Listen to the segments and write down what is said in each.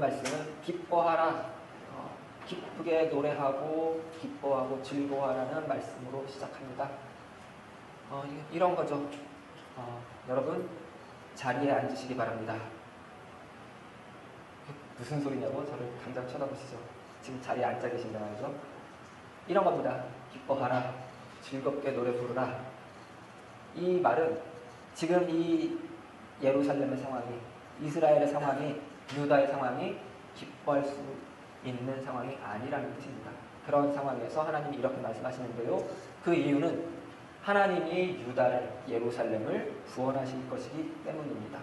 말씀은 기뻐하라, 기쁘게 노래하고 기뻐하고 즐거워하라는 말씀으로 시작합니다. 이런 거죠. 여러분 자리에 앉으시기 바랍니다. 무슨 소리냐고 저를 당장 쳐다보시죠. 지금 자리에 앉아 계신다 말이죠. 이런 겁니다. 기뻐하라, 즐겁게 노래 부르라. 이 말은 지금 이 예루살렘의 상황이, 이스라엘의 상황이, 유다의 상황이 기뻐할 수 있는 상황이 아니라는 뜻입니다. 그런 상황에서 하나님이 이렇게 말씀하시는데요. 그 이유는 하나님이 유다를, 예루살렘을 구원하실 것이기 때문입니다.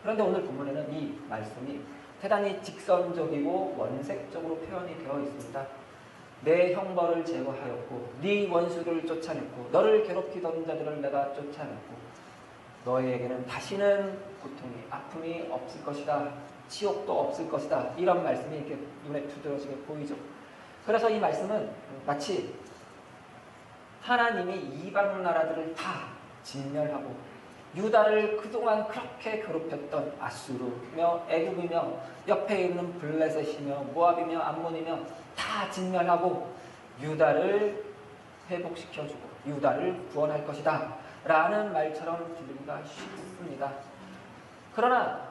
그런데 오늘 본문에는 이 말씀이 대단히 직선적이고 원색적으로 표현이 되어 있습니다. 내 형벌을 제거하였고 네 원수를 쫓아냈고 너를 괴롭히던 자들을 내가 쫓아냈고 너희에게는 다시는 고통이, 아픔이 없을 것이다. 치욕도 없을 것이다. 이런 말씀이 이렇게 눈에 두드러지게 보이죠. 그래서 이 말씀은 마치 하나님이 이방 나라들을 다 진멸하고 유다를 그동안 그렇게 괴롭혔던 아수르며 애굽이며 옆에 있는 블레셋이며 모압이며 암몬이며 다 진멸하고 유다를 회복시켜주고 유다를 구원할 것이다 라는 말처럼 들리기가 쉽습니다. 그러나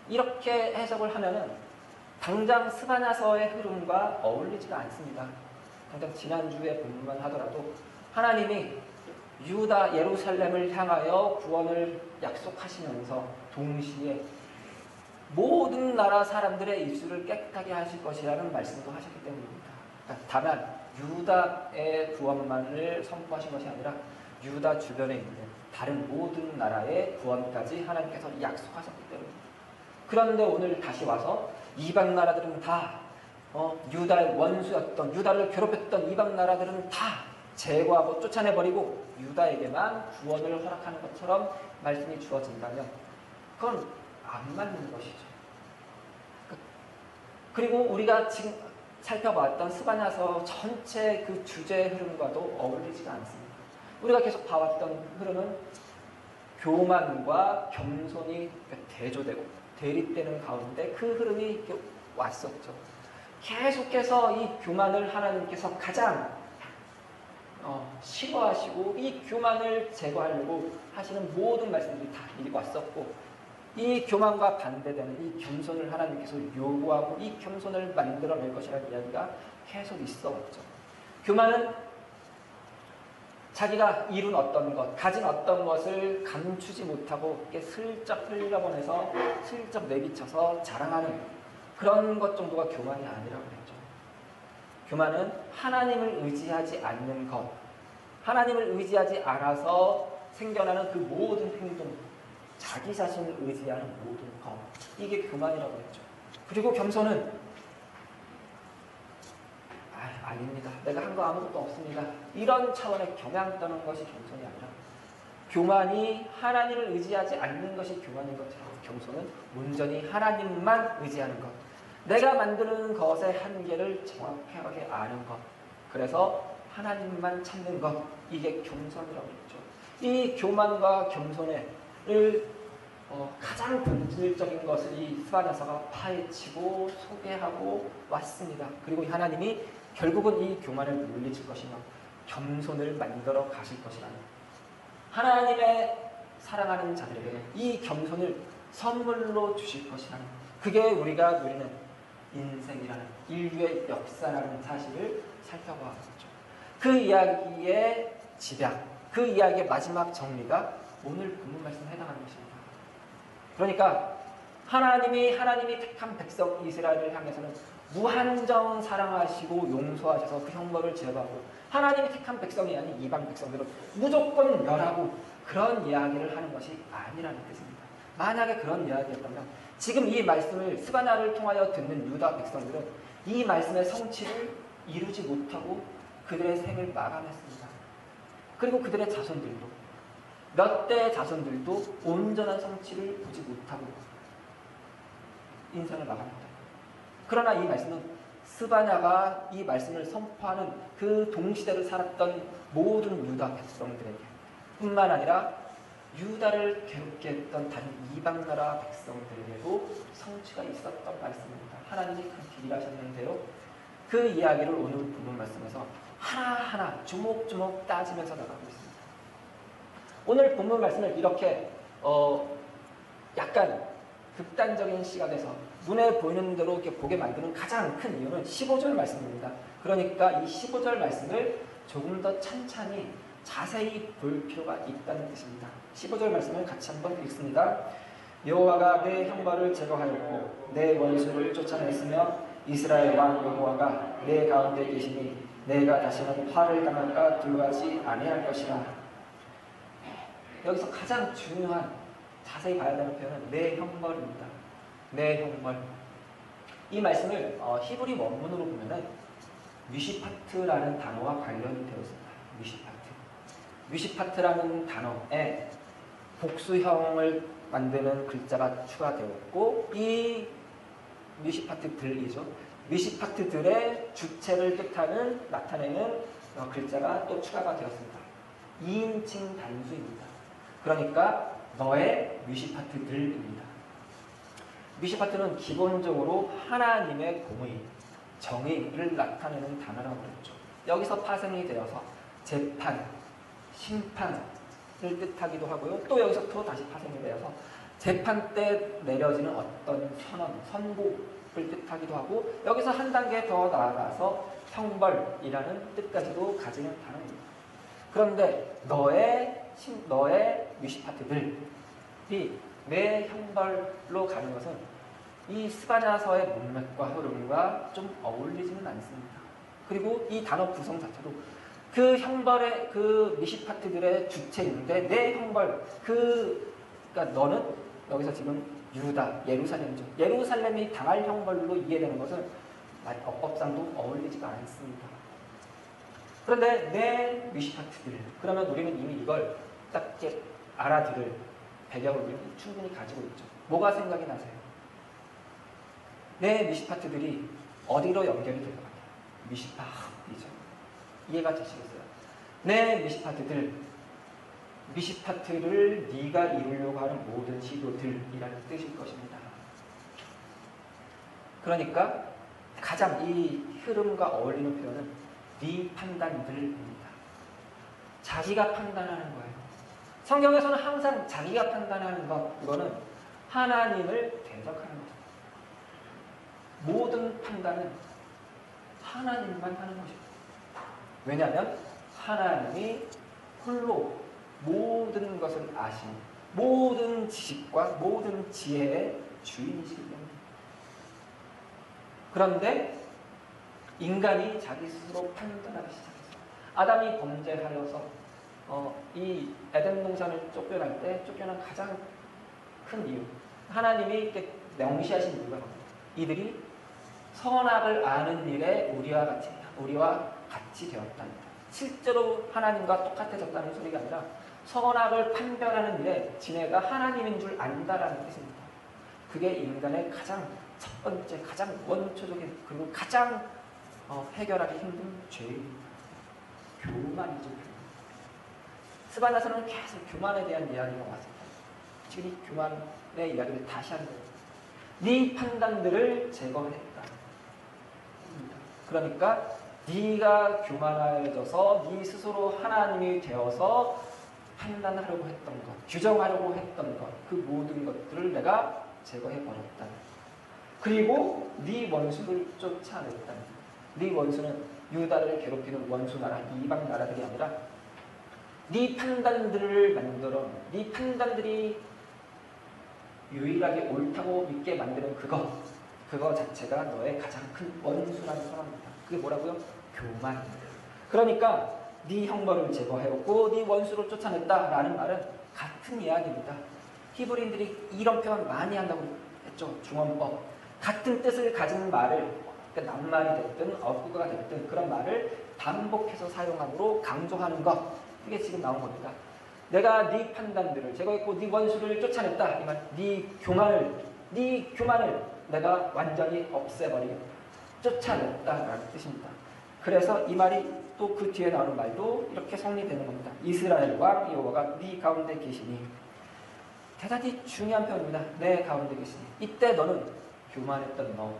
이렇게 해석을 하면은 당장 스바냐서의 흐름과 어울리지가 않습니다. 당장 지난주에 본문만 하더라도 하나님이 유다 예루살렘을 향하여 구원을 약속하시면서 동시에 모든 나라 사람들의 입술을 깨끗하게 하실 것이라는 말씀도 하셨기 때문입니다. 그러니까 다만 유다의 구원만을 선포하신 것이 아니라 유다 주변에 있는 다른 모든 나라의 구원까지 하나님께서 약속하셨기 때문입니다. 그런데 오늘 다시 와서 이방 나라들은 다 유다의 원수였던, 유다를 괴롭혔던 이방 나라들은 다 제거하고 쫓아내버리고 유다에게만 구원을 허락하는 것처럼 말씀이 주어진다면 그건 안 맞는 것이죠. 그리고 우리가 지금 살펴봤던 스바냐서 전체 그 주제의 흐름과도 어울리지가 않습니다. 우리가 계속 봐왔던 흐름은 교만과 겸손이 대조되고 대립되는 가운데 그 흐름이 이렇게 왔었죠. 계속해서 이 교만을 하나님께서 가장 싫어하시고 이 교만을 제거하려고 하시는 모든 말씀들이 다 읽어왔었고 이 교만과 반대되는 이 겸손을 하나님께서 요구하고 이 겸손을 만들어낼 것이라는 이야기가 계속 있어왔죠. 교만은 자기가 이룬 어떤 것, 가진 어떤 것을 감추지 못하고 이렇게 슬쩍 흘려보내서 슬쩍 내비쳐서 자랑하는 그런 것 정도가 교만이 아니라고 했죠. 교만은 하나님을 의지하지 않는 것, 하나님을 의지하지 않아서 생겨나는 그 모든 행동, 자기 자신을 의지하는 모든 것, 이게 교만이라고 했죠. 그리고 겸손은 아닙니다. 내가 한 거 아무것도 없습니다. 이런 차원의 겸양 떠는 것이 겸손이 아니라 교만이 하나님을 의지하지 않는 것이 교만인 것처럼 겸손은 온전히 하나님만 의지하는 것, 내가 만드는 것의 한계를 정확하게 아는 것, 그래서 하나님만 찾는 것, 이게 겸손이라고 했죠. 이 교만과 겸손을 가장 본질적인 것을 이 스바냐서가 파헤치고 소개하고 왔습니다. 그리고 하나님이 결국은 이 교만을 물리칠 것이며 겸손을 만들어 가실 것이라는, 하나님의 사랑하는 자들에게 이 겸손을 선물로 주실 것이라는, 그게 우리가 누리는 인생이라는, 인류의 역사라는 사실을 살펴보았죠. 그 이야기의 집약, 그 이야기의 마지막 정리가 오늘 본문 말씀에 해당하는 것입니다. 그러니까 하나님이 택한 백성 이스라엘을 향해서는 무한정 사랑하시고 용서하셔서 그 형벌을 제거하고, 하나님이 택한 백성이 아닌 이방 백성들은 무조건 멸하고, 그런 이야기를 하는 것이 아니라는 뜻입니다. 만약에 그런 이야기였다면 지금 이 말씀을 스바냐를 통하여 듣는 유다 백성들은 이 말씀의 성취를 이루지 못하고 그들의 생을 마감했습니다. 그리고 그들의 자손들도, 몇 대의 자손들도 온전한 성취를 보지 못하고 인생을 마감했다. 그러나 이 말씀은 스바냐가 이 말씀을 선포하는 그 동시대를 살았던 모든 유다 백성들에게 뿐만 아니라 유다를 괴롭게 했던 다른 이방 나라 백성들에게도 성취가 있었던 말씀입니다. 하나님이 그렇게 일하셨는데요. 그 이야기를 오늘 본문 말씀에서 하나하나 주목주목 따지면서 나가고 있습니다. 오늘 본문 말씀을 이렇게 약간 극단적인 시각에서 눈에 보이는 대로 이렇게 보게 만드는 가장 큰 이유는 15절 말씀입니다. 그러니까 이 15절 말씀을 조금 더 찬찬히 자세히 볼 필요가 있다는 뜻입니다. 15절 말씀을 같이 한번 읽습니다. 여호와가 내 형벌을 제거하였고 내 원수를 쫓아냈으며 이스라엘 왕 여호와가 내 가운데 계시니 내가 다시는 화를 당할까 두려워하지 아니할 것이라. 여기서 가장 중요한 자세히 봐야 되는 표현은 내 형벌입니다. 내 형벌. 이 말씀을 히브리 원문으로 보면은 미시파트라는 단어와 관련이 되어 있습니다. 미시파트. 미시파트라는 단어에 복수형을 만드는 글자가 추가되었고 이 미시파트들이죠. 미시파트들의 주체를 뜻하는 나타내는 글자가 또 추가가 되었습니다. 2인칭 단수입니다. 그러니까 너의 미시파트들입니다. 미시파트는 기본적으로 하나님의 공의, 정의를 나타내는 단어라고 그랬죠. 여기서 파생이 되어서 재판, 심판을 뜻하기도 하고요. 또 여기서 또 다시 파생이 되어서 재판 때 내려지는 어떤 선언, 선고를 뜻하기도 하고 여기서 한 단계 더 나아가서 형벌이라는 뜻까지도 가지는 단어입니다. 그런데 너의 미시파트들이 내 형벌로 가는 것은 이 스바냐서의 문맥과 흐름과 좀 어울리지는 않습니다. 그리고 이 단어 구성 자체도 그 형벌의 그 미시파트들의 주체인데 내 형벌 그러니까 너는 여기서 지금 유다 예루살렘이죠. 예루살렘이 당할 형벌로 이해되는 것은 어법상도 어울리지가 않습니다. 그런데 내 미시파트들 그러면 우리는 이미 이걸 딱 알아들을 배경을 우리는 충분히 가지고 있죠. 뭐가 생각이 나세요? 내 미시파트들이 어디로 연결이 될 것 같아요? 미시파이죠. 이해가 되시겠어요? 내 미시파트를 네가 이루려고 하는 모든 시도들이라는 뜻일 것입니다. 그러니까 가장 이 흐름과 어울리는 표현은 네 판단들입니다. 자기가 판단하는 거예요. 성경에서는 항상 자기가 판단하는 것, 이거는 하나님을 대적하는 거죠. 모든 판단은 하나님만 하는 것입니다. 왜냐하면 하나님이 홀로 모든 것을 아시는 모든 지식과 모든 지혜의 주인이시기 때문입니다. 그런데 인간이 자기 스스로 판단하기 시작했어요. 아담이 범죄하여서 이 에덴 동산을 쫓겨날 때 쫓겨난 가장 큰 이유 하나님이 이렇게 명시하신 이유가 이들이 선악을 아는 일에 우리와 같이 되었다는 것. 실제로 하나님과 똑같아졌다는 소리가 아니라 선악을 판별하는 일에 지네가 하나님인 줄 안다라는 뜻입니다. 그게 인간의 가장 첫 번째, 가장 원초적인 그리고 가장 해결하기 힘든 죄입니다. 교만이죠. 스바냐서는 계속 교만에 대한 이야기가 왔습니다. 지금 이 교만의 이야기를 다시 하는 거예요. 네 판단들을 제거했다. 그러니까 네가 교만해져서 네 스스로 하나님이 되어서 판단하려고 했던 것, 규정하려고 했던 것, 그 모든 것들을 내가 제거해버렸다. 그리고 네 원수를 쫓아냈다. 네 원수는 유다를 괴롭히는 원수 나라, 이방 나라들이 아니라 네 판단들을 만들어 네 판단들이 유일하게 옳다고 믿게 만드는 그거 자체가 너의 가장 큰 원수라는 선언입니다. 그게 뭐라고요? 교만입니다. 그러니까 네 형벌을 제거해오고 네 원수를 쫓아냈다라는 말은 같은 이야기입니다. 히브리인들이 이런 표현 많이 한다고 했죠. 중원법. 같은 뜻을 가진 말을 그러니까 낱말이 됐든 어구가 됐든 그런 말을 반복해서 사용함으로 강조하는 것. 이게 지금 나온 겁니다. 내가 네 판단들을 제거했고 네 원수를 쫓아냈다. 이 말, 네 교만을 내가 완전히 없애버리겠다. 쫓아냈다라는 뜻입니다. 그래서 이 말이 또 그 뒤에 나오는 말도 이렇게 성립되는 겁니다. 이스라엘 왕 여호와가 네 가운데 계시니. 대단히 중요한 표현입니다. 내 가운데 계시니. 이때 너는 교만했던 너,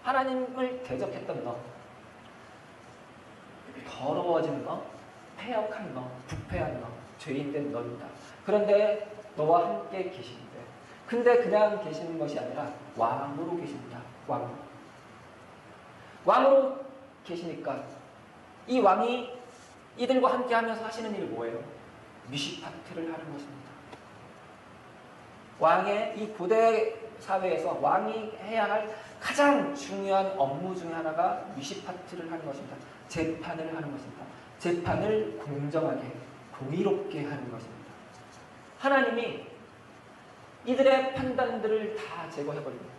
하나님을 대적했던 너, 더러워진 너, 패역한 너, 부패한 너, 죄인된 너입니다. 그런데 너와 함께 계시는데, 근데 그냥 계시는 것이 아니라 왕으로 계십니다. 왕으로 계시니까 이 왕이 이들과 함께 하면서 하시는 일이 뭐예요? 미시파트를 하는 것입니다. 왕의 이 고대 사회에서 왕이 해야 할 가장 중요한 업무 중에 하나가 미시파트를 하는 것입니다. 재판을 하는 것입니다. 재판을 공정하게, 공의롭게 하는 것입니다. 하나님이 이들의 판단들을 다 제거해버립니다.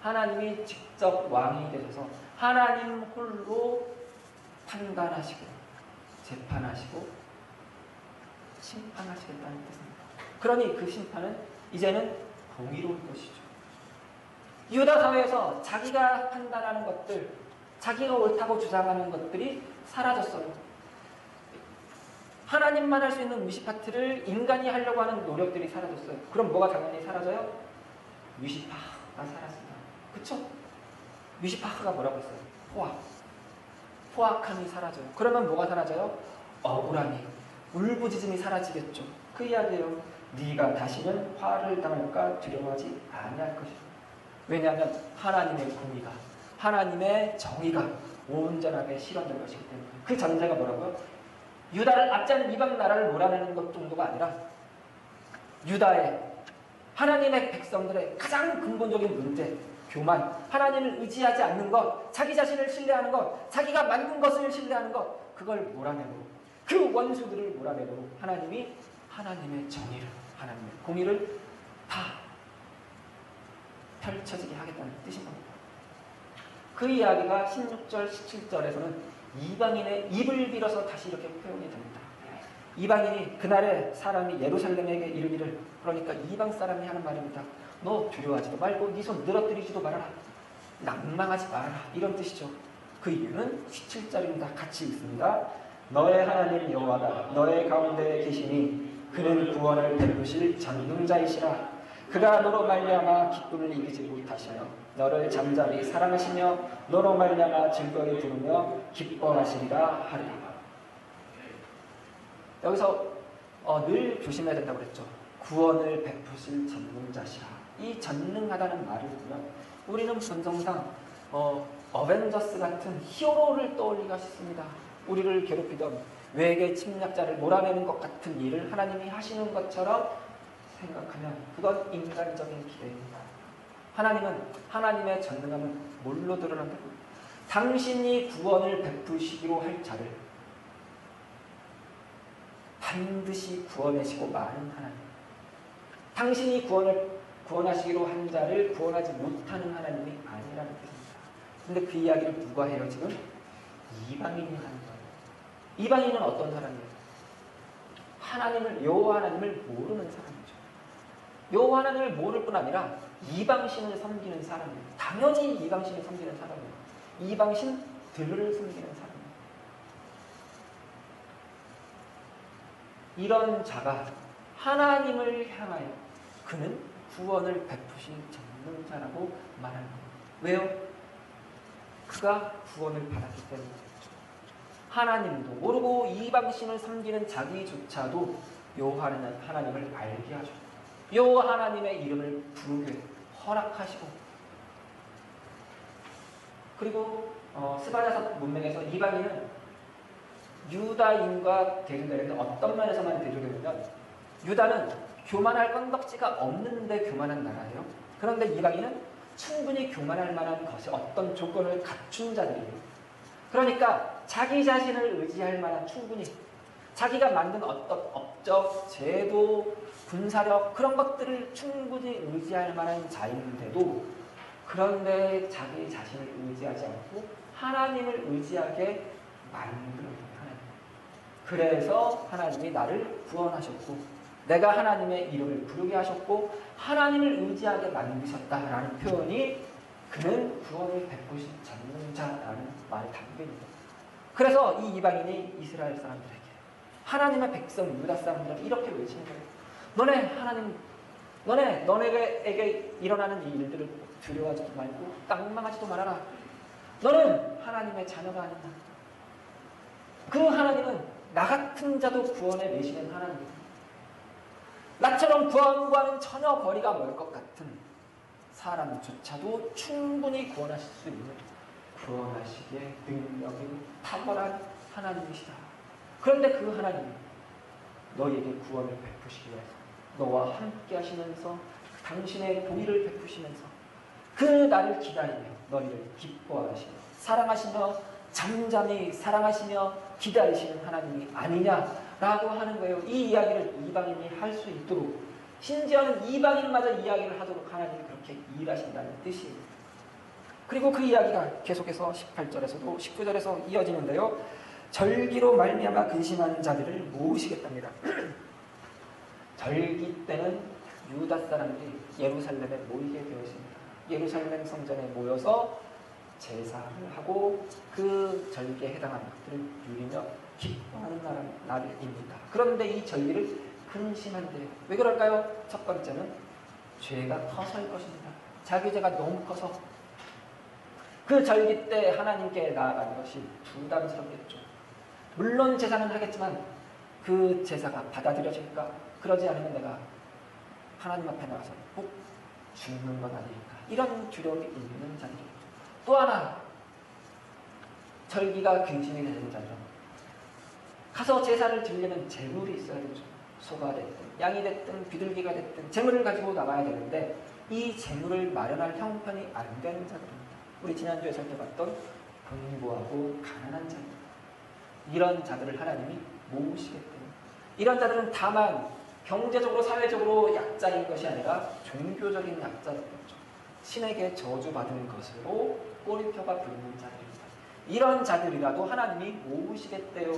하나님이 직접 왕이 되셔서 하나님 홀로 판단하시고 재판하시고 심판하시겠다는 뜻입니다. 그러니 그 심판은 이제는 공의로운 것이죠. 유다 사회에서 자기가 판단하는 것들, 자기가 옳다고 주장하는 것들이 사라졌어요. 하나님만 할 수 있는 미시파트를 인간이 하려고 하는 노력들이 사라졌어요. 그럼 뭐가 당연히 사라져요? 미시파가 사라집니다. 그쵸? 미시파가 뭐라고 했어요? 포악함이 사라져요. 그러면 뭐가 사라져요? 억울함이, 울부짖음이 사라지겠죠. 그 이야기예요. 네가 다시는 화를 당할까 두려워하지 아니할 것이다. 왜냐하면 하나님의 공의가, 하나님의 정의가 온전하게 실현될 것이기 때문에. 그 전제가 뭐라고요? 유다를 압제하는 이방 나라를 몰아내는 것 정도가 아니라 유다의 하나님의 백성들의 가장 근본적인 문제, 교만, 하나님을 의지하지 않는 것, 자기 자신을 신뢰하는 것, 자기가 만든 것을 신뢰하는 것, 그걸 몰아내고 그 원수들을 몰아내고 하나님이 하나님의 정의를, 하나님의 공의를 다 펼쳐지게 하겠다는 뜻인 겁니다. 그 이야기가 16절, 17절에서는 이방인의 입을 빌어서 다시 이렇게 표현이 됩니다. 이방인이 그날에 사람이 예루살렘에게 이르기를, 그러니까 이방 사람이 하는 말입니다. 너 두려워하지도 말고 네 손 늘어뜨리지도 말아라. 낭망하지 말아라. 이런 뜻이죠. 그 이유는 17절입니다. 같이 읽습니다. 너의 하나님 여호와가 너의 가운데에 계시니 그는 구원을 베푸실 전능자이시라. 그가 너로 말미암아 기쁨을 이기지 못하시며 너를 잠잠히 사랑하시며 너로 말미암아 즐거이 부르며 기뻐하시리라 하리라. 여기서 늘 조심해야 된다고 그랬죠. 구원을 베푸실 전능자시라. 이 전능하다는 말을 보면 우리는 본성상 어벤져스 같은 히어로를 떠올리기가 쉽습니다. 우리를 괴롭히던 외계 침략자를 몰아내는 것 같은 일을 하나님이 하시는 것처럼 생각하면 그건 인간적인 기대입니다. 하나님은 하나님의 전능함은 뭘로 드러난다고? 당신이 구원을 베푸시기로 할 자를 반드시 구원하시고 마는 하나님. 당신이 구원하시기로 한 자를 구원하지 못하는 하나님이 아니라는 뜻입니다. 근데 그 이야기를 누가 해요 지금? 이방인이 하는 거예요. 이방인은 어떤 사람이에요? 여호와 하나님을 모르는 사람이죠. 여호와 하나님을 모를 뿐 아니라 이방신을 섬기는 사람이에요. 당연히 이방신을 섬기는 사람이에요. 이방신들을 섬기는 사람이에요. 이런 자가 하나님을 향하여 그는 구원을 베푸신 전능자라고 말하는 거예요. 왜요? 그가 구원을 받았기 때문이죠. 하나님도 모르고 이방신을 섬기는 자기조차도 여호와 하나님을 알게 하죠. 여호와 하나님의 이름을 부르게 허락하시고, 그리고 스바냐서 문명에서 이방인은 유다인과 대조되는데 어떤 면에서만 대조되냐면 유다는 교만할 건덕지가 없는데 교만한 나라예요. 그런데 이방인은 충분히 교만할 만한 것이 어떤 조건을 갖춘 자들이에요. 그러니까 자기 자신을 의지할 만한, 충분히 자기가 만든 어떤 업적, 제도, 군사력 그런 것들을 충분히 의지할 만한 자인데도, 그런데 자기 자신을 의지하지 않고 하나님을 의지하게 만들어요. 그래서 하나님이 나를 구원하셨고 내가 하나님의 이름을 부르게 하셨고 하나님을 의지하게 만드셨다라는 표현이 그는 구원을 베푸신 전능자라는 말이 담겨있습니다. 그래서 이 이방인이 이스라엘 사람들에게, 하나님의 백성 유다 사람들에게 이렇게 외치는 거예요. 너네에게 일어나는 이 일들을 두려워하지도 말고 낭망하지도 말아라. 너는 하나님의 자녀가 아니다. 그 하나님은 나 같은 자도 구원에 내시는 하나님입니다. 나처럼 구원과는 전혀 거리가 멀 것 같은 사람조차도 충분히 구원하실 수 있는 구원하시기에 능력이 탁월한 하나님이시다. 그런데 그 하나님이 너에게 구원을 베푸시기 위해서 너와 함께 하시면서 당신의 도리를 베푸시면서 그 날을 기다리며 너희를 기뻐하시며 사랑하시며 잠잠히 사랑하시며 기다리시는 하나님이 아니냐라고 하는 거예요. 이 이야기를 이방인이 할 수 있도록, 심지어는 이방인마저 이야기를 하도록 하나님이 그렇게 일하신다는 뜻이에요. 그리고 그 이야기가 계속해서 18절에서도 19절에서 이어지는데요. 절기로 말미암아 근심하는 자들을 모으시겠답니다. 절기 때는 유다 사람들이 예루살렘에 모이게 되어 있습니다. 예루살렘 성전에 모여서 제사를 하고 그 절기에 해당하는 것들을 누리며 기뻐하는 날입니다. 그런데 이 절기를 근심한대요. 왜 그럴까요? 첫 번째는 죄가 커서일 것입니다. 자기 죄가 너무 커서 그 절기 때 하나님께 나아가는 것이 부담스럽겠죠. 물론 제사는 하겠지만 그 제사가 받아들여질까? 그러지 않으면 내가 하나님 앞에 나가서 꼭 죽는 건 아닐까? 이런 두려움이 있는 자들이에요. 또 하나, 절기가 근심이 되는 자죠. 가서 제사를 드리려면 재물이 있어야 되죠. 소가 됐든 양이 됐든 비둘기가 됐든 재물을 가지고 나가야 되는데 이 재물을 마련할 형편이 안 되는 자들입니다. 우리 지난주에 살펴봤던 공부하고 가난한 자들, 이런 자들을 하나님이 모으시겠대요. 이런 자들은 다만 경제적으로 사회적으로 약자인 것이 아니라 종교적인 약자들이죠. 신에게 저주받은 것으로 꼬리표가 붙는 자들입니다. 이런 자들이라도 하나님이 모으시겠대요.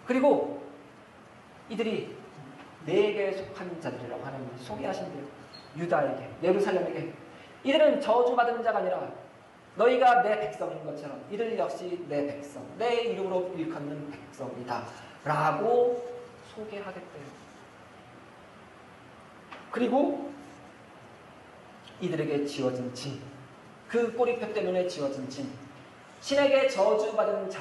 그리고 이들이 내게 속한 자들이라고 하나님이 소개하신대요. 유다에게, 예루살렘에게. 이들은 저주받은 자가 아니라 너희가 내 백성인 것처럼 이들 역시 내 백성, 내 이름으로 일컫는 백성이다 라고 소개하겠대요. 그리고 이들에게 지어진 진, 그 꼬리표 때문에 지어진 진, 신에게 저주받은 자,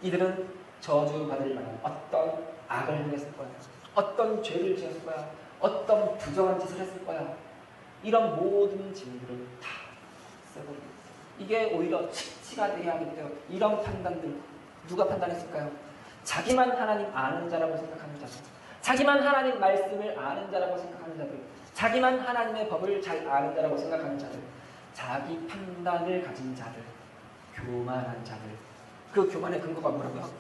이들은 저주받을 만한 어떤 악을 행했을 거야, 어떤 죄를 지었을 거야, 어떤 부정한 짓을 했을 거야. 이런 모든 진들을 다 써버립니다. 이게 오히려 치치가 돼야 하겠대요. 이런 판단들 누가 판단했을까요? 자기만 하나님 아는 자라고 생각하는 자들, 자기만 하나님 말씀을 아는 자라고 생각하는 자들, 자기만 하나님의 법을 잘 아는 자라고 생각하는 자들, 자기 판단을 가진 자들, 교만한 자들. 그 교만의 근거가 뭐라고요?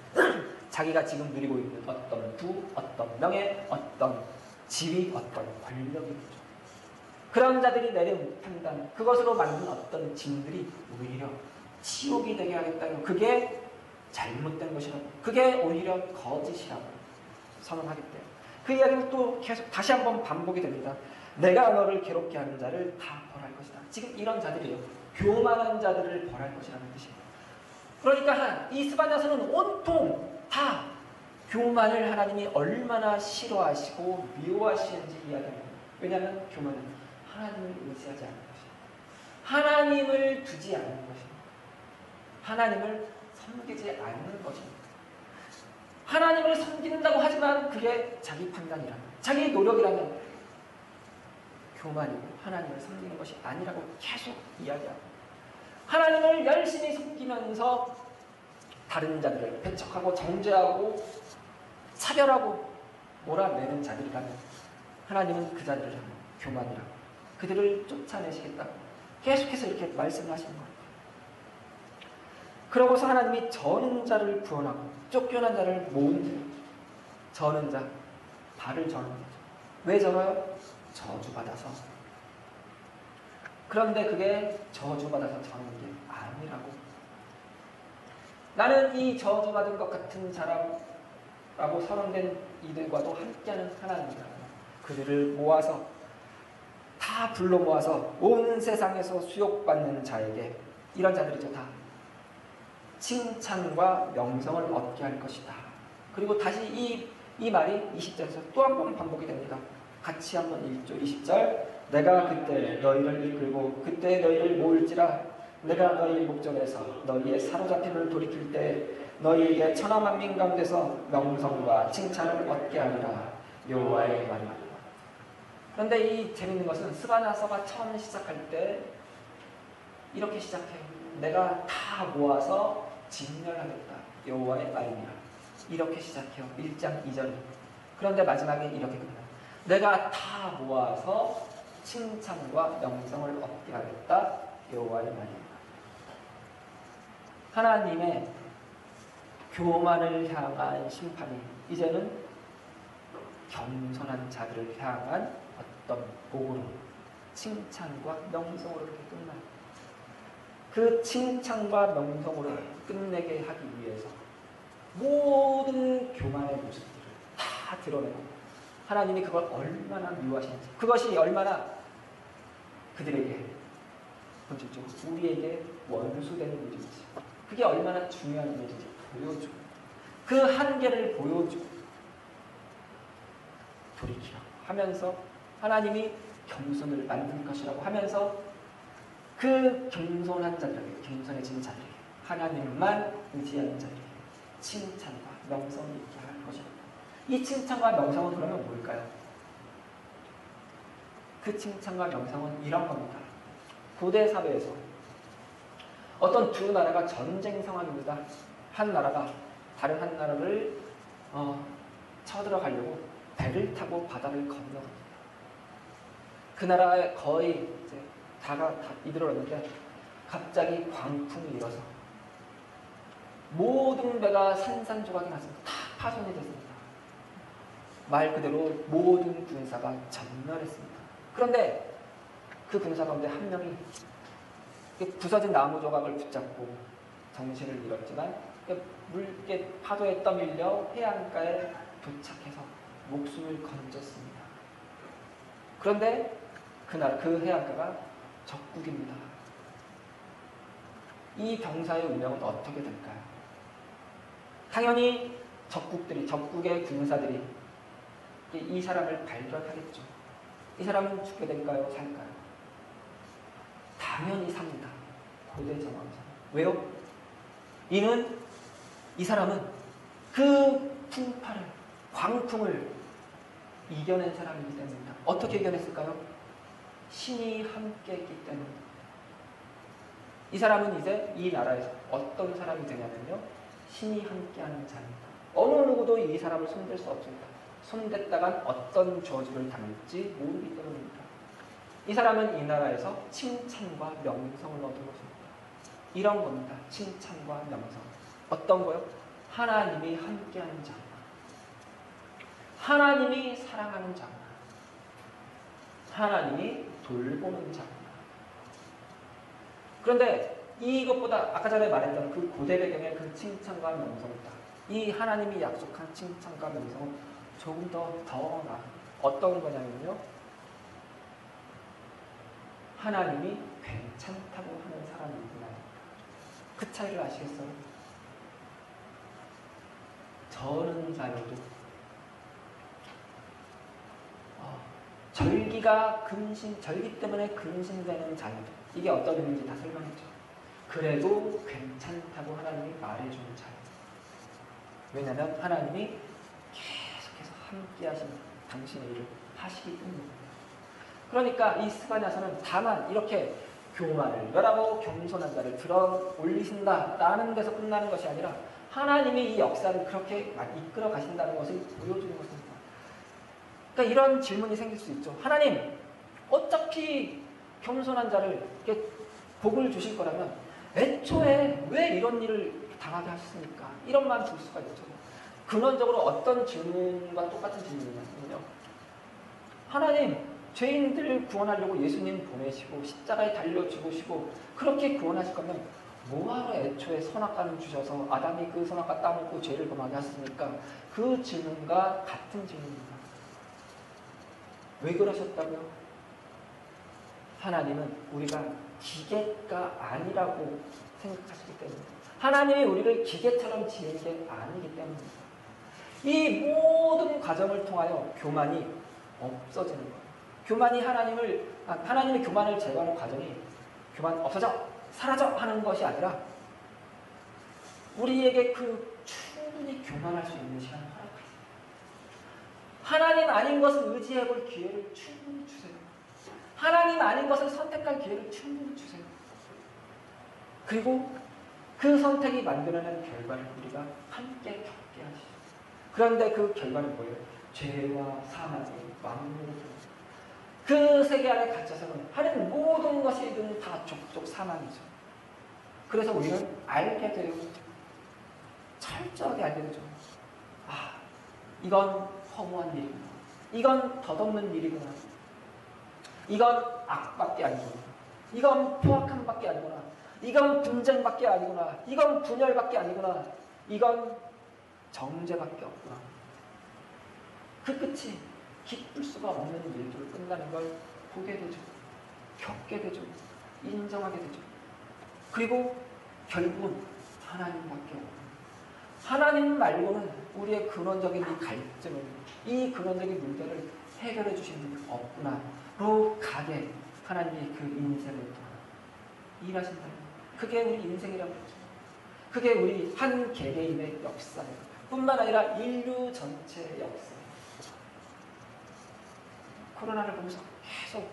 자기가 지금 누리고 있는 어떤 부, 어떤 명예, 어떤 지위, 어떤 권력이죠. 그런 자들이 내린 판단, 그것으로 만든 어떤 진들이 오히려 치욕이 되게 하겠다요. 그게 잘못된 것이라고, 그게 오히려 거짓이라고 선언하겠대요. 그 이야기는 또 계속 다시 한번 반복이 됩니다. 내가 너를 괴롭게 하는 자를 다 벌할 것이다. 지금 이런 자들이에요. 교만한 자들을 벌할 것이라는 뜻입니다. 그러니까 이 스바냐서는 온통 다 교만을 하나님이 얼마나 싫어하시고 미워하시는지 이야기합니다. 왜냐하면 교만은 하나님을 의지하지 않는 것입니다. 하나님을 두지 않는 것입니다. 하나님을 섬기지 않는 것입니다. 하나님을 섬긴다고 하지만 그게 자기 판단이라면, 자기 노력이라면 교만이고 하나님을 섬기는 것이 아니라고 계속 이야기합니다. 하나님을 열심히 섬기면서 다른 자들을 배척하고 정죄하고 차별하고 몰아내는 자들이라면 하나님은 그 자들을 교만이라고, 그들을 쫓아내시겠다고 계속해서 이렇게 말씀을 하시는 거예요. 그러고서 하나님이 저는 자를 구원하고 쫓겨난 자를 모은 저는 자, 발을 저는 거죠. 왜 저어요? 저주받아서. 그런데 그게 저주받아서 저는 게 아니라고. 나는 이 저주받은 것 같은 자라고 선언된 이들과도 함께하는 하나님이다. 그들을 모아서 다 불러 모아서 온 세상에서 수욕받는 자에게, 이런 자들이죠, 다 칭찬과 명성을 얻게 할 것이다. 그리고 다시 이 말이 20절에서 또 한 번 반복이 됩니다. 같이 한번 1절 20절 내가 그때 너희를 이끌고 그때 너희를 모을지라. 내가 너희 목전에서 너희의 사로잡힘을 돌이킬 때 너희에게 천하 만민 가운데서 명성과 칭찬을 얻게 하리라. 여호와의 말이라. 그런데 이 재밌는 것은 스바냐서가 처음 시작할 때 이렇게 시작해요. 내가 다 모아서 진멸하겠다. 여호와의 말이니라. 이렇게 시작해요. 1장 2절. 그런데 마지막에 이렇게 끝나요. 내가 다 모아서 칭찬과 명성을 얻게 하겠다. 여호와의 말이니라. 하나님의 교만을 향한 심판이 이제는 겸손한 자들을 향한 어떤 복으로 칭찬과 명성으로 이렇게 끝나요. 그 칭찬과 명성으로 끝내게 하기 위해서 모든 교만의 모습들을 다 드러내고 하나님이 그걸 얼마나 미워하시는지, 그것이 얼마나 그들에게 본질적으로 우리에게 원수되는 일인지, 그게 얼마나 중요한 일인지 보여주고 그 한계를 보여주고 돌이키라고 하면서 하나님이 겸손을 만들 것이라고 하면서 그 겸손한 자들에게, 겸손해진 자들에게, 하나님만 의지하는 자들에게 칭찬과 명성이 있게 할 것이다. 이 칭찬과 명성은 그러면 뭘까요? 그 칭찬과 명성은 이런 겁니다. 고대 사회에서 어떤 두 나라가 전쟁 상황입니다. 한 나라가 다른 한 나라를 쳐들어가려고 배를 타고 바다를 건너갑니다. 그 나라에 거의 이제 다 이르렀는데 갑자기 광풍이 일어서 모든 배가 산산조각이 났습니다. 다 파손이 됐습니다. 말 그대로 모든 군사가 전멸했습니다. 그런데 그 군사 가운데 한 명이 부서진 나무 조각을 붙잡고 정신을 잃었지만 물개 파도에 떠밀려 해안가에 도착해서 목숨을 건졌습니다. 그런데 그 해안가가 적국입니다. 이 병사의 운명은 어떻게 될까요? 당연히 적국의 군사들이 이 사람을 발견하겠죠. 이 사람은 죽게 될까요? 살까요? 당연히 삽니다. 고대 정황에서. 왜요? 이는 이 사람은 그 풍파를, 광풍을 이겨낸 사람이기 때문입니다. 어떻게 이겨냈을까요? 신이 함께했기 때문입니다. 이 사람은 이제 이 나라에서 어떤 사람이 되냐면요, 신이 함께하는 자입니다. 어느 누구도 이 사람을 손댈 수 없습니다. 손댔다간 어떤 저주를 당할지 모르기 때문입니다. 이 사람은 이 나라에서 칭찬과 명성을 얻은 것입니다. 이런 겁니다. 칭찬과 명성. 어떤 거요? 하나님이 함께하는 자, 하나님이 사랑하는 자, 하나님이 돌보는 자. 그런데 이것보다 아까 전에 말했던 그 고대 배경의 그 칭찬과 명성이다. 이 하나님이 약속한 칭찬과 명성은 조금 더 나아. 어떤 거냐면요, 하나님이 괜찮다고 하는 사람이구나. 그 차이를 아시겠어요? 저는 자녀도 절기 때문에 근심되는 자녀도, 이게 어떤 의미인지 다 설명했죠. 그래도 괜찮다고 하나님이 말해주는 자녀. 왜냐하면 하나님이 계속해서 함께 하시는 당신의 일을 하시기 때문입니다. 그러니까 이 스바냐서는 다만 이렇게 교만을 멸하고 겸손한 자를 들어 올리신다라는 데서 끝나는 것이 아니라 하나님이 이 역사를 그렇게 이끌어 가신다는 것을 보여주는 것입니다. 그러니까 이런 질문이 생길 수 있죠. 하나님, 어차피 겸손한 자를 이렇게 복을 주실 거라면 애초에 왜 이런 일을 당하게 하셨습니까? 이런 마음 들 수가 있죠. 근원적으로 어떤 질문과 똑같은 질문이냐면요, 하나님, 죄인들을 구원하려고 예수님 보내시고 십자가에 달려 죽으시고 그렇게 구원하실 거면 뭐하러 애초에 선악과를 주셔서 아담이 그 선악과 따먹고 죄를 범하게 하셨습니까? 그 질문과 같은 질문입니다. 왜 그러셨다고요? 하나님은 우리가 기계가 아니라고 생각하시기 때문입니다. 하나님이 우리를 기계처럼 지은 게 아니기 때문입니다. 이 모든 과정을 통하여 교만이 없어지는 거예요. 교만이 하나님의 교만을 제거하는 과정이 교만 없어져, 사라져 하는 것이 아니라 우리에게 그 충분히 교만할 수 있는 시간을 허락하세요. 하나님 아닌 것을 의지해 볼 기회를 충분히 주세요. 하나님 아닌 것을 선택할 기회를 충분히 주세요. 그리고 그 선택이 만들어낸 결과를 우리가 함께 겪게 하시죠. 그런데 그 결과는 뭐예요? 죄와 사망의 왕국으로 그 세계 안에 갇혀서는 하는 모든 것이든 다 족족 사망이죠. 그래서 우리는 알게 돼요. 철저하게 알게 되죠. 아, 이건 허무한 일이구나. 이건 덧없는 일이구나. 이건 악밖에 아니구나. 이건 포악함밖에 아니구나. 이건 분쟁밖에 아니구나. 이건 분열밖에 아니구나. 이건 정죄밖에 없구나. 그 끝이 기쁠 수가 없는 일들로 끝나는 걸 보게 되죠. 겪게 되죠. 인정하게 되죠. 그리고 결국은 하나님밖에 없고 하나님 말고는 우리의 근원적인 이 갈증을, 이 근원적인 문제를 해결해 주신 분이 없구나로 가게 하나님이 그 인생을 통해 일하신다는 거예요. 그게 우리 인생이라고 그러죠. 그게 우리 한 개개인의 역사예요. 뿐만 아니라 인류 전체의 역사예요. 코로나를 보면서 계속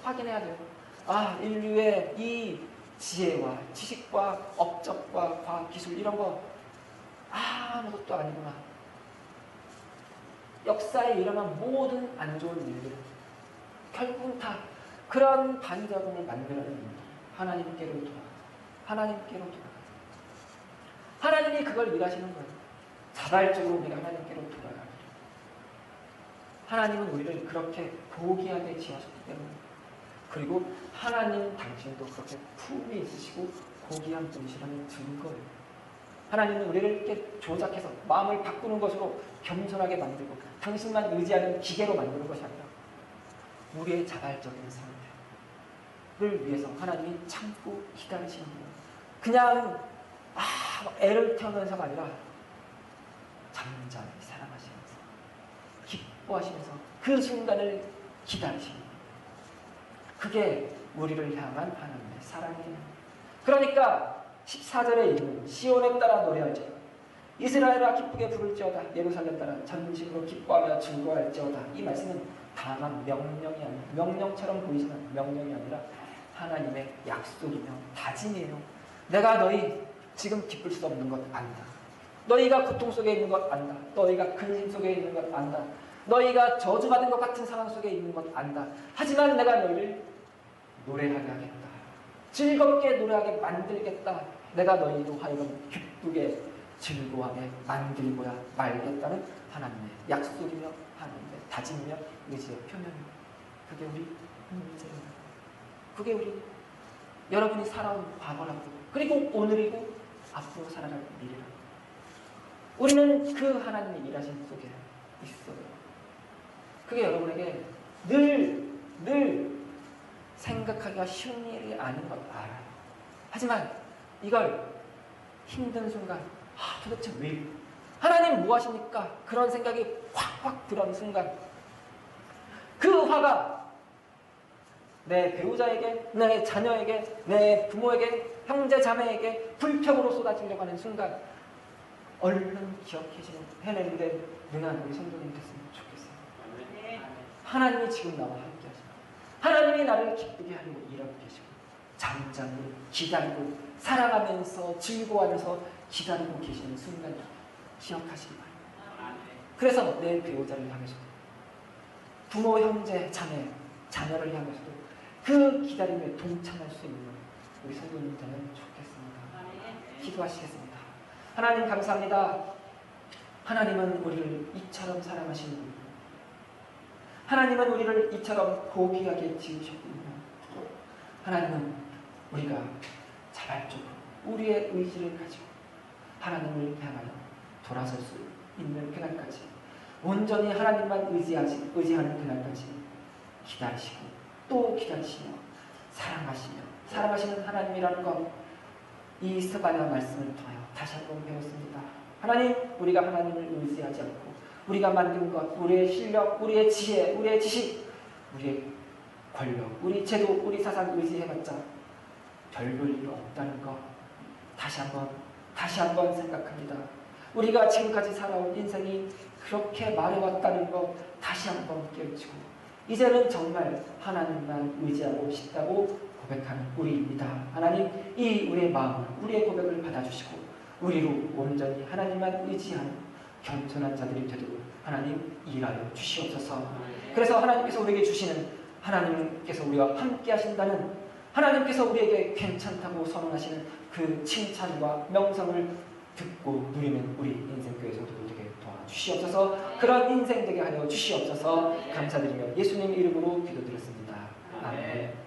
확인해야 돼요. 아, 인류의 이 지혜와 지식과 업적과 과학 기술 이런 거 아무것도 아니구나. 역사에 일어난 모든 안 좋은 일들 결국은 다 그런 반작용을 만들어내는 하나님께로 돌아가죠. 하나님께로 돌아가죠. 하나님이 그걸 일하시는 거예요. 자발적으로 우리가 하나님께로 돌아가요. 하나님은 우리를 그렇게 고귀하게 지으셨기 때문에, 그리고 하나님 당신도 그렇게 품이 있으시고 고귀한 분이시라는 증거예요. 하나님은 우리를 이렇게 조작해서 마음을 바꾸는 것으로 겸손하게 만들고 당신만 의지하는 기계로 만드는 것이 아니라 우리의 자발적인 선택을 위해서 하나님이 참고 기다리시는 거예요. 그냥 애를 태우면서가 아니라 잠잠히 사랑하시면서 기뻐하시면서 그 순간을 기다리시는 거예요. 그게 우리를 향한 하나님의 사랑이에요. 그러니까 14절에 있는 시온에 따라 노래할지어다, 이스라엘아 기쁘게 부를지어다, 예루살렘 따라 전심으로 기뻐하며 즐거워할지어다. 이 말씀은 다만 명령이 아니라, 명령처럼 보이지만 명령이 아니라 하나님의 약속이며 다짐이에요. 내가 너희 지금 기쁠 수 없는 것 안다. 너희가 고통 속에 있는 것 안다. 너희가 근심 속에 있는 것 안다. 너희가 저주받은 것 같은 상황 속에 있는 것 안다. 하지만 내가 너희를 노래하게 하겠다. 즐겁게 노래하게 만들겠다. 내가 너희로 하여금 기쁘게 즐거워하게 만들고야 말겠다는 하나님의 약속이며 하나님의 다짐이며 의지의 표명입니다. 그게 우리 인생입니다. 그게 우리 여러분이 살아온 과거라고, 그리고 오늘이고 앞으로 살아갈 미래라고. 우리는 그 하나님의 일하신 속에 있어요. 그게 여러분에게 늘 생각하기가 쉬운 일이 아닌 걸 알아요. 하지만 이걸 힘든 순간, 도대체 왜? 하나님 뭐 하십니까? 그런 생각이 확 들어오는 순간, 그 화가 내 배우자에게, 내 자녀에게, 내 부모에게, 형제 자매에게 불평으로 쏟아지려고 하는 순간 얼른 해내는데 능한 우리 성도님 됐으면 좋겠어요. 하나님이 지금 나와 함께 하십니다. 하나님이 나를 기쁘게 하려고 일하고 계시고 잠잠히 기다리고 사랑하면서 즐거워하면서 기다리고 계시는 순간을 기억하시기 바랍니다. 그래서 내 배우자를 향해서도, 부모, 형제, 자매, 자녀를 향해서도 그 기다림에 동참할 수 있는 우리 성도님 되면 좋겠습니다. 기도하시겠습니다. 하나님 감사합니다. 하나님은 우리를 이처럼 사랑하시는 분, 하나님은 우리를 이처럼 고귀하게 지으셨군요. 하나님은 우리가 자발적으로 우리의 의지를 가지고 하나님을 향하여 돌아설 수 있는 그날까지, 온전히 하나님만 의지하는 그날까지 기다리시고 또 기다리시며 사랑하시는 하나님이라는 것, 이 스바냐 말씀을 통하여 다시 한번 배웠습니다. 하나님, 우리가 하나님을 의지하지 않고 우리가 만든 것, 우리의 실력, 우리의 지혜, 우리의 지식, 우리의 권력, 우리 제도, 우리 사상 의지해봤자 별 볼 일 없다는 것 다시 한번 생각합니다. 우리가 지금까지 살아온 인생이 그렇게 말해왔다는 것 다시 한번 깨우치고 이제는 정말 하나님만 의지하고 싶다고 고백하는 우리입니다. 하나님, 이 우리의 마음을, 우리의 고백을 받아주시고 우리로 온전히 하나님만 의지하는 겸손한 자들이 되도록 하나님 일하여 주시옵소서. 그래서 하나님께서 우리에게 주시는, 하나님께서 우리와 함께 하신다는, 하나님께서 우리에게 괜찮다고 선언하시는 그 칭찬과 명성을 듣고 누리는 우리 인생교회 성도들 되게 도와주시옵소서. 그런 인생 되게 하여 주시옵소서. 감사드리며 예수님 이름으로 기도드렸습니다. 아멘.